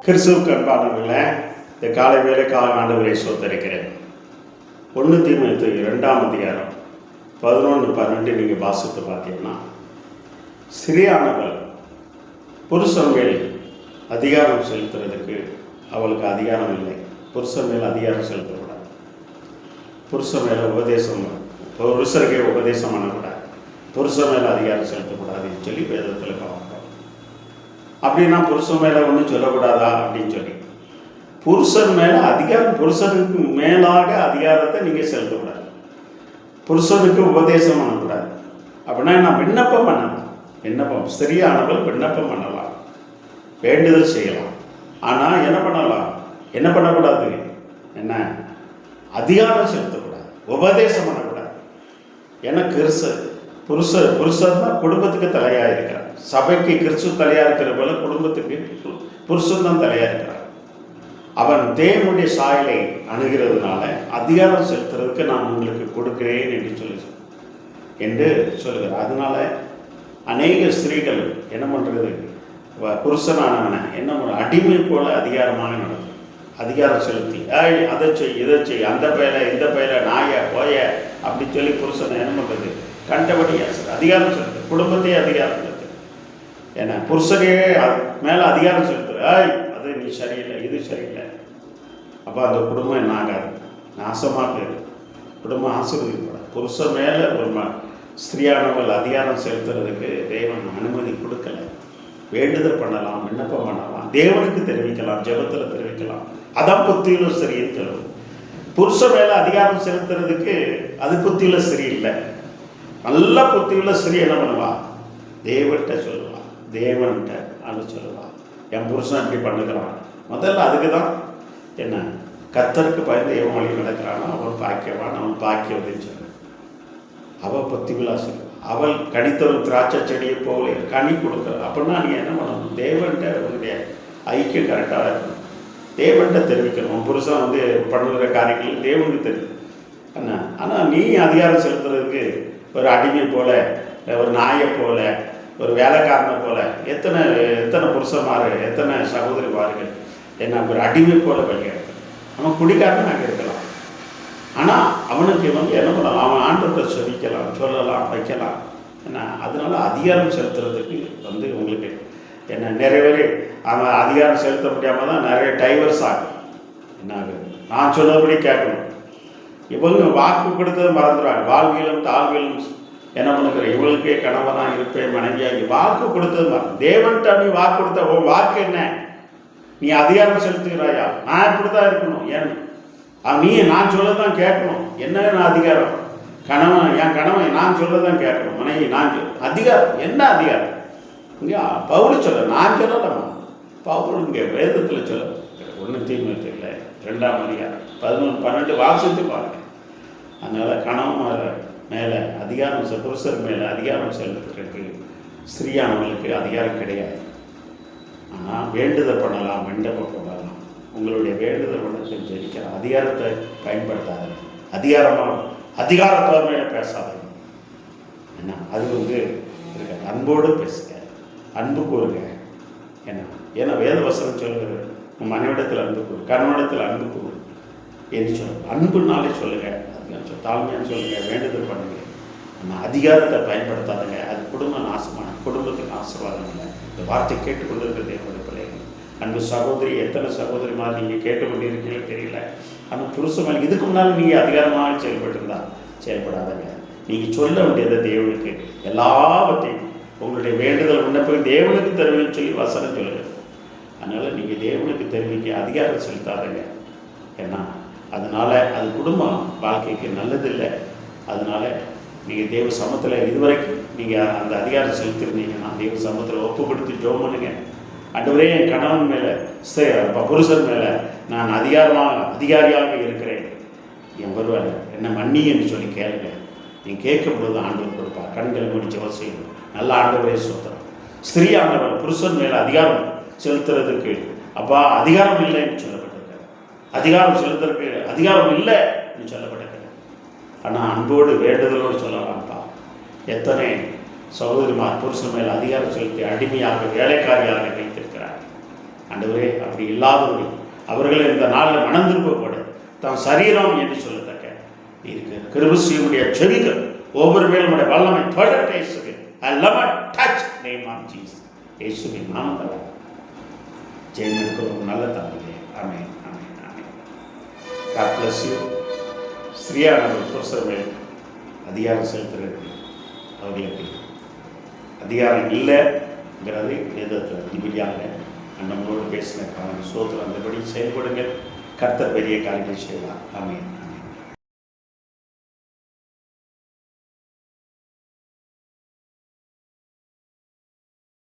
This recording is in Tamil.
கிறிஸ்துவுக்கு அன்பானவர்களே, இந்த காலை வேளைக்காக ஆண்டவரை ஸ்தோத்திரிக்கிறேன். 1 தீமோத்தேயு 2ஆம் அதிகாரம் 11-12 நீங்கள் வாசித்து பார்த்தீங்கன்னா, ஸ்திரீயானவள் புருஷன் மேல் அதிகாரம் செலுத்துறதுக்கு அவளுக்கு அதிகாரம் இல்லை. புருஷன் மேல் அதிகாரம் செலுத்தக்கூடாது. புருஷன் மேலே புருஷருக்கே உபதேசம் பண்ணக்கூடாது. புருஷன் மேலே அதிகாரம் செலுத்தக்கூடாதுன்னு சொல்லி வேதத்தில் பார்க்குறோம். அப்படின்னா புருஷன் மேலே ஒன்றும் சொல்லக்கூடாதா அப்படின்னு சொல்லி, புருஷன் மேலே அதிகாரம், புருஷனுக்கு மேலாக அதிகாரத்தை நீங்கள் செலுத்தக்கூடாது. புருஷனுக்கு உபதேசம் பண்ணக்கூடாது. அப்படின்னா நான் விண்ணப்பம் பண்ணலாம். விண்ணப்பம் ஸ்திரீயானவள் விண்ணப்பம் பண்ணலாம், வேண்டுதல் செய்யலாம். ஆனால் என்ன பண்ணலாம், என்ன பண்ணக்கூடாது, என்ன அதிகாரம் செலுத்தக்கூடாது, உபதேசம் பண்ணக்கூடாது. ஏன்னா புருஷன் தான் குடும்பத்துக்கு தலையாக இருக்கிறார். சபைக்கு கிறிஸ்து தலையாக இருக்கிற போல குடும்பத்துக்கு புருஷன் தான் தலையாக இருக்கிறார். அவன் தேவனுடைய சாயலை அணுகிறதுனால அதிகாரம் செலுத்துறதுக்கு நான் உங்களுக்கு கொடுக்கிறேன் என்று சொல்லுகிறார். அதனால அநேக ஸ்திரீகள் என்ன பண்ணுறது, புருஷனானவனை என்ன பண்ணுற அடிமை போல அதிகாரமாக நடக்கும். அதிகாரம் செலுத்தி அதை செய், இதை செய், அந்த பயில இந்த பயில நாய போய அப்படி சொல்லி புருஷனை என்ன பண்ணுறது, கண்டபடியா அதிகாரம் செலுத்து, குடும்பத்தையே அதிகாரம் செலுத்து. ஏன்னா புருஷனையே மேலே அதிகாரம் செலுத்துற, அது நீ சரியில்லை, இது சரியில்லை. அப்போ அந்த குடும்பம் என்ன ஆகாது, நாசமாக போயிடும். குடும்பம் ஆசீர்வதிக்கப்படாது. புருஷன் மேலே ஒரு ஸ்திரீயானவள் அதிகாரம் செலுத்துறதுக்கு தேவன் அனுமதி கொடுக்கல. வேண்டுதல் பண்ணலாம், விண்ணப்பம் பண்ணலாம், தேவனுக்கு தெரிவிக்கலாம், ஜெபத்தில் தெரிவிக்கலாம். அதான் புத்தியுள்ள ஸ்திரீன்னு சொல்லுவோம். புருஷன் மேலே அதிகாரம் செலுத்துறதுக்கு அது புத்தியுள்ள ஸ்திரீ இல்லை. நல்ல புத்தியுள்ள ஸ்திரீ என்ன பண்ணுவா, தேவன்கிட்ட சொல்லுவா, தேவன்கிட்ட அது சொல்லுவா, என் புருஷன் இப்படி பண்ணுகிறான். முதல்ல அதுக்கு தான் என்ன, கர்த்தருக்கு பயந்து எவன் வழி நடக்கிறானோ அவன் பாக்கியவான், அவன் பாக்கியவதைன்னு சொல்லுவான். அவள் புத்தியுள்ளா சொல்லுவாள். அவள் கனித்தவள் திராட்சை செடியை போல கனி கொடுக்குற. அப்படின்னா நீங்கள் என்ன பண்ணணும், தேவன்கிட்ட உங்களுடைய ஐக்கியம் கரெக்டாக இருக்கணும். தேவன்கிட்ட தெரிவிக்கணும். உன் புருஷன் பண்ணுகிற காரியங்கள் தேவனுக்கு தெரியும் என்ன. ஆனால் நீ அதிகாரம் செலுத்துறதுக்கு ஒரு அடிமை போல, ஒரு நாயை போல, ஒரு வேலைக்காரனை போல, எத்தனை புருஷன்மாரு, எத்தனை சகோதரிமார்கள் என்ன ஒரு அடிமை போல வழியாடுறது. அவன் குடிக்காரனாக இருக்கலாம். ஆனால் அவனுக்கு என்ன பண்ணலாம், அவன் ஆண்டவரை சொல்லிக்கலாம், சொல்லலாம், வைக்கலாம் என்ன. அதனால அதிகாரம் செலுத்துறதுக்கு உங்களுக்கு என்ன நிறைய பேர் அவன் அதிகாரம் செலுத்த முடியாமல் தான் நிறைய டைவர்ஸ் ஆகும். என்ன ஆகுது, நான் சொன்னபடி கேட்கணும். இவங்க வாக்கு கொடுத்தது மறந்துடுவாங்க. வாழ்வியலும் தாழ்வியலும் என்ன பண்ணுகிற, இவளுக்கே கணவனாக இருப்பேன், மனைவியாகி வாக்கு கொடுத்தது தேவன்கிட்ட நீ வாக்கு கொடுத்த உன் வாக்கு என்ன, நீ அதிகாரம் செலுத்துகிறாயா, நான் இப்படி தான் இருக்கணும், ஏன் நீ நான் சொல்லதான் கேட்கணும். என்ன அதிகாரம், என் கணவன் நான் சொல்லதான் கேட்கணும், மனைவி நான் அதிகாரம் என்ன அதிகாரம். இங்கே பவுல் சொல்ல, நான் சொல்லலாமா, பவுல் இங்கே வேதத்தில் சொல்ல 1 தீமோத்தேயுல 2ஆம் அதிகாரம் 11-12 வாசித்து பாருங்க. அதனால் கணவன் மேலே அதிகாரம், புருஷர் மேலே அதிகாரம் செலுத்துறதுக்கு ஸ்திரீயானவர்களுக்கு அதிகாரம் கிடையாது. ஆனால் வேண்டுதல் பண்ணலாம், விண்ணப்பம் பண்ணலாம். உங்களுடைய வேண்டுதல் பண்ணத்தை ஜெயிக்கிற அதிகாரத்தை பயன்படுத்தாது. அதிகாரத்தோர் மேலே பேசாதீங்க என்ன. அது இருக்க அன்போடு பேசுங்க, அன்பு கூறுங்க என்ன. ஏன்னா வேத வசனம் சொல்லுகிறது, உன் மனைவிடத்தில் அன்பு கூறு, கணவனிடத்தில் அன்பு கூறு என்று சொல்லுங்க. அன்புனாலே சொல்லுங்க, தாழ்மையான சொல்லுங்க, வேண்டுதல் பண்ணுங்க. ஆனால் அதிகாரத்தை பயன்படுத்தாதுங்க. அது குடும்பம் நாசமான, குடும்பத்துக்கு ஆசீர்வாதம் இல்லை. இந்த வார்த்தை கேட்டுக்கொண்டிருக்கிற தேவனுடைய பிள்ளைகள், அன்பு சகோதரி, எத்தனை சகோதரிமார் நீங்கள் கேட்டுக்கொண்டிருக்கீங்களோ தெரியல. ஆனால் புருஷன் இதுக்கு முன்னால் நீங்கள் அதிகாரமாக செயல்பட்டுருந்தா செயல்படாதங்க. நீங்கள் சொல்ல வேண்டியதை தேவனுக்கு எல்லாவற்றையும் உங்களுடைய வேண்டுதல் விண்ணப்பம் தேவனுக்கு தெரிவின்னு சொல்லி வசனம் சொல்லுங்கள். அதனால் நீங்கள் தேவனுக்கு தெரிவிக்க அதிகாரம் செலுத்தாதங்க. ஏன்னா அதனால் அது குடும்பம் வாழ்க்கைக்கு நல்லதில்லை. அதனால் நீங்கள் தேவ சமூகத்தில் இதுவரைக்கும் நீங்கள் அந்த அதிகாரம் செலுத்திருந்தீங்கன்னா தேவ சமூகத்தில் ஒப்பு கொடுத்து ஜெபம் பண்ணுங்க. ஆண்டவரே, என் கணவன் மேலே, புருஷன் மேலே நான் அதிகாரியாக இருக்கிறேன், என் வருவார் என்ன மன்னி என்று சொல்லி கேளுங்க. நீங்கள் கேட்கும் பொழுது ஆண்டவர் கொடுப்பார். கண்களை மூடி ஜெபம் செய்யணும். நல்ல ஆண்டவரே ஸ்தோத்திரம். ஸ்திரீ ஆண்டவர் புருஷன் மேலே அதிகாரம் செலுத்துறதுக்கு அப்பா அதிகாரம் இல்லை என்று சொல்லப்பட்டிருக்காரு. அதிகாரம் செலுத்துறதுக்கு அதிகாரம் இல்லை என்று சொல்லப்பட்டிருக்காரு. ஆனால் அன்போடு வேண்டுதலோடு சொல்லலாம்ப்பா. எத்தனை சகோதரிமார் புருஷன் மேல் அதிகாரம் செலுத்தி அடிமையாக வேலைக்காரியாக வைத்திருக்கிறார். ஆண்டவரே அப்படி இல்லாதபடி அவர்கள் இந்த நாளில் மனம் திருப்பப்பட தம் சரீரம் என்று சொல்லத்தக்க இருக்கு கிருபை செய்ய செவிகள் ஒவ்வொரு மேலும் உடைய வல்லமை தொடர்ந்து இயேசுவே I love and touch name of Jesus இயேசுவின் நாமத்தில் ஜெயமெடுக்க ஒரு நல்ல தந்தையே. ஆமென் ஆமென் ஆமென். God bless you. ஸ்ரீயானவர் புருஷர் மேல் அதிகாரம் செலுத்துறதுக்கு அவர்களுக்கு அதிகாரம் இல்லைங்கிறது வேதத்தில் அதிபதியாக நம்மளோடு பேசின சோதனை அந்தபடி செயல்படுங்கள். கர்த்தர் பெரிய காரியங்கள் செய்வார். ஆமென்.